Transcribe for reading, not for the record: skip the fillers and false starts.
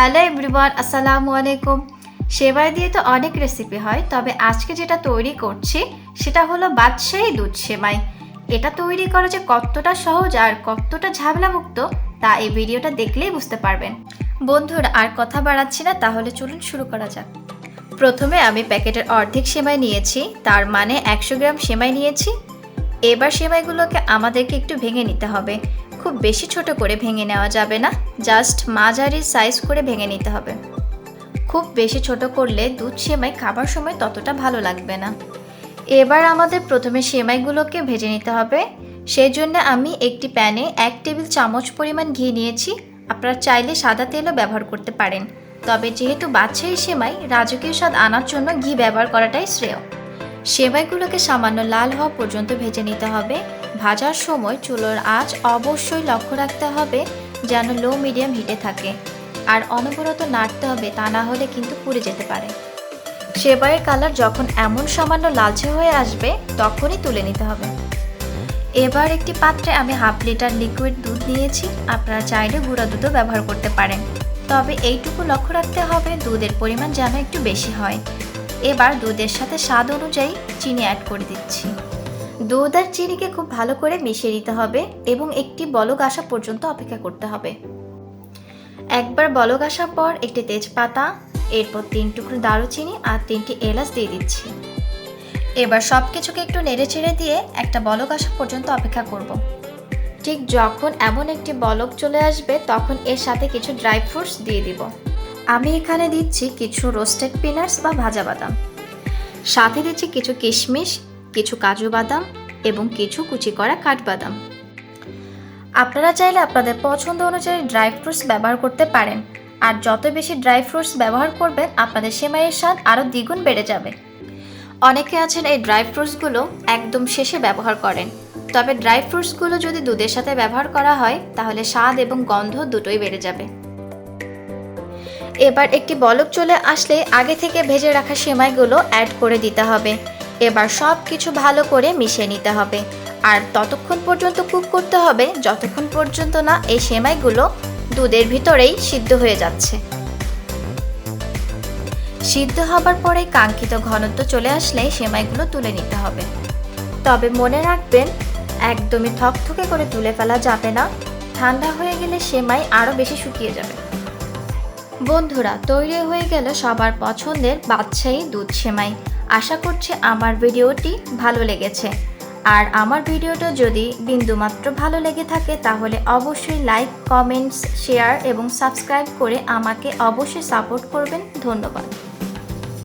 Hello everyone, আসসালামু আলাইকুম। সেমাই দিয়ে তো অনেক রেসিপি হয়, তবে আজকে যেটা তৈরি করছি সেটা হলো বাদশাহী দুধ সেমাই। এটা তৈরি করা যে কতটা সহজ আর কতটা ঝামেলামুক্ত তা এই ভিডিওটা দেখলেই বুঝতে পারবেন। বন্ধুরা, আর কথা বাড়াচ্ছি না, তাহলে চলুন শুরু করা যাক। প্রথমে আমি প্যাকেটের অর্ধেক সেমাই নিয়েছি, তার মানে 100 গ্রাম সেমাই নিয়েছি। এবার সেমাইগুলোকে আমাদেরকে একটু ভেঙে নিতে হবে। খুব বেশি ছোট করে ভেঙে নেওয়া যাবে না, জাস্ট মাঝারি সাইজ করে ভেঙে নিতে হবে। খুব বেশি ছোট করলে দুধ সেমাই খাবার সময় ততটা ভালো লাগবে না। এবার আমাদের প্রথমে সেমাইগুলোকে ভেজে নিতে হবে। সেই জন্য আমি একটি প্যানে 1 টেবিল চামচ পরিমাণ ঘি নিয়েছি। আপনারা চাইলে সাদা তেলও ব্যবহার করতে পারেন, তবে যেহেতু বাদশাহী সেমাই, রাজকীয় স্বাদ আনার জন্য ঘি ব্যবহার করাটাই শ্রেয়। সেমাইগুলোকে সামান্য লাল হওয়া পর্যন্ত ভেজে নিতে হবে। ভাজার সময় চুলোর আঁচ অবশ্যই লক্ষ্য রাখতে হবে যেন লো মিডিয়াম হিটে থাকে, আর অনবরত নাড়তে হবে, তা না হলে কিন্তু পুড়ে যেতে পারে। সেমাইয়ের কালার যখন এমন সামান্য লালচে হয়ে আসবে তখনই তুলে নিতে হবে। এবার একটি পাত্রে আমি 1/2 লিটার লিকুইড দুধ নিয়েছি। আপনারা চাইলে গুঁড়া দুধও ব্যবহার করতে পারেন, তবে এইটুকু লক্ষ্য রাখতে হবে দুধের পরিমাণ যেন একটু বেশি হয়। এবার দুধের সাথে স্বাদ অনুযায়ী চিনি অ্যাড করে দিচ্ছি। দুধ আর চিনিকে খুব ভালো করে মিশিয়ে নিতে হবে এবং একটি বলক আসা পর্যন্ত অপেক্ষা করতে হবে। একবার বলক আসার পর একটি তেজপাতা, এরপর 3 টুকরো দারুচিনি আর 3টি এলাচ দিয়ে দিচ্ছি। এবার সব কিছুকে একটু নেড়ে চেড়ে দিয়ে একটা বলক আসা পর্যন্ত অপেক্ষা করব। ঠিক যখন এমন একটি বলক চলে আসবে তখন এর সাথে কিছু ড্রাই ফ্রুটস দিয়ে দিব। আমি এখানে দিচ্ছি কিছু রোস্টেড পিনাটস বা ভাজা বাদাম, সাথে দিচ্ছি কিছু কিশমিশ, কিছু কাজু বাদাম এবং কিছু কুচি করা কাঠবাদাম। আপনারা চাইলে আপনাদের পছন্দ অনুযায়ী ড্রাই ফ্রুটস ব্যবহার করতে পারেন, আর যত বেশি ড্রাই ফ্রুটস ব্যবহার করবেন আপনাদের সেমাইয়ের স্বাদ আরও দ্বিগুণ বেড়ে যাবে। অনেকে আছেন এই ড্রাই ফ্রুটসগুলো একদম শেষে ব্যবহার করেন, তবে ড্রাই ফ্রুটসগুলো যদি দুধের সাথে ব্যবহার করা হয় তাহলে স্বাদ এবং গন্ধ দুটোই বেড়ে যাবে। এবার একটি বলক চলে আসলে আগে থেকে ভেজে রাখা সেমাইগুলো অ্যাড করে দিতে হবে। এবার সব কিছু ভালো করে মিশিয়ে নিতে হবে, আর ততক্ষণ পর্যন্ত কুক করতে হবে যতক্ষণ পর্যন্ত না এই সেমাইগুলো দুধের ভিতরেই সিদ্ধ হয়ে যাচ্ছে। সিদ্ধ হবার পরে কাঙ্ক্ষিত ঘনত্ব চলে আসলে সেমাইগুলো তুলে নিতে হবে। তবে মনে রাখবেন, একদমই থকথকে করে তুলে ফেলা যাবে না, ঠান্ডা হয়ে গেলে সেমাই আরও বেশি শুকিয়ে যাবে। বন্ধুরা, তৈরি হয়ে গেল সবার পছন্দের বাদশাহী দুধ সেমাই। আশা করছি আমার ভিডিওটি ভালো লেগেছে, আর আমার ভিডিওটা যদি বিন্দুমাত্র ভালো লেগে থাকে তাহলে অবশ্যই লাইক, কমেন্টস, শেয়ার এবং সাবস্ক্রাইব করে আমাকে অবশ্যই সাপোর্ট করবেন। ধন্যবাদ।